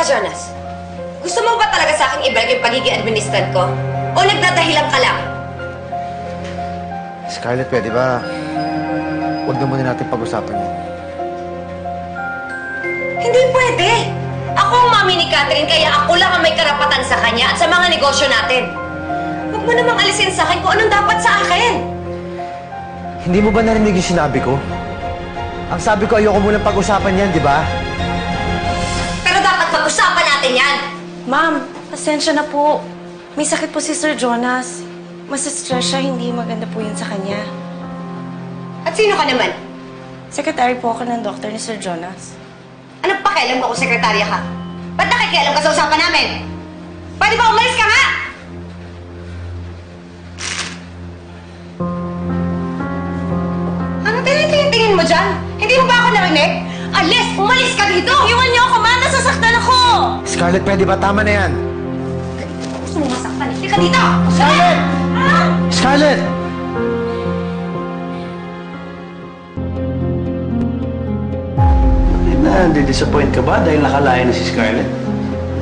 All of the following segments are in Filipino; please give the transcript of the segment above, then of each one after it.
Teka, Jonas. Gusto mo ba talaga sa akin ibalik yung pagiging administrator ko? O nagdadahilan ka lang? Scarlett, pwede ba? Huwag na muna natin pag-usapan yan. Hindi pwede. Ako ang mami ni Catherine, kaya ako lang ang may karapatan sa kanya at sa mga negosyo natin. Huwag mo namang alisin sa akin kung anong dapat sa akin. Hindi mo ba narinig yung sinabi ko? Ang sabi ko, ayoko munang pag-usapan yan, di ba? Pero dapat pag-usapan natin yan. Ma'am, pasensya na po. May sakit po si Sir Jonas. Mas stress siya, hindi maganda po yun sa kanya. At sino ka naman? Secretary po ako ng doktor ni Sir Jonas. Anong pakialam mo kung sekretarya ka? Ba't nakikialam ka sa usapan namin? Pwede ba umalis ka nga? Ano tinitingin mo dyan? Hindi mo ba ako narinig? Alis! Umalis ka dito! Iwan niyo ako, ma'am! Nasasaktan ako! Scarlett, pwede ba? Tama na yan. Gusto mo masaktan? Hindi ka dito! Scarlett! Ah! Scarlett! Nadi-disappoint ka ba dahil nakalaya na si Scarlett?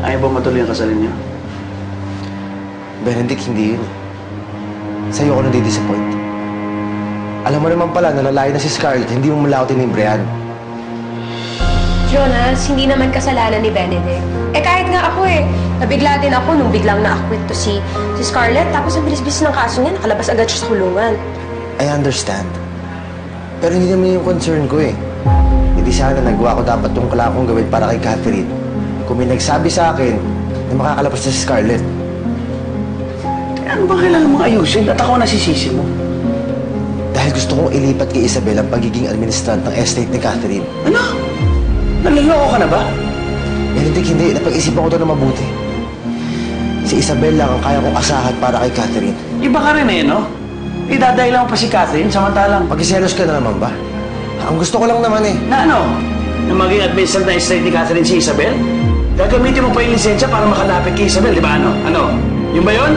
Ayaw ba matuloy ang kasalan niyo? Benedict, hindi yun. Sa'yo ako nadi-disappoint. Alam mo naman pala, nalalaya na si Scarlett, hindi mo mula ako tinimbrihan. Jonas, hindi naman kasalanan ni Benedict. Eh kahit nga ako nabigla din ako nung biglang na-acquit to si Scarlett. Tapos ang bilis-bilis ng kaso niya, nakalabas agad siya sa kulungan. I understand. Pero hindi naman yung concern ko eh. Hindi sana nagawa ko dapat yung kailangan kong gawin para kay Catherine. Kung may nagsabi sa akin na makakalabas na si Scarlett. Ano ba kailangan mong ayusin at ako nasisisi mo? Dahil gusto kong ilipat kay Isabel ang pagiging administrant ng estate ni Catherine. Ano? Naliloko ka na ba? Benedict, hindi. Napag-isipan ko ito na mabuti. Si Isabel lang ang kaya kong asahan para kay Catherine. Iba ka rin no? Idadahilan mo pa si Catherine samantalang... Pag-iselos ka na naman ba? Ang gusto ko lang naman eh. Na ano? Na maging administrator na estate ni Catherine si Isabel? Gagamitin mo pa yung lisensya para makalapit kay Isabel, di ba ano? Ano? Yung ba yun?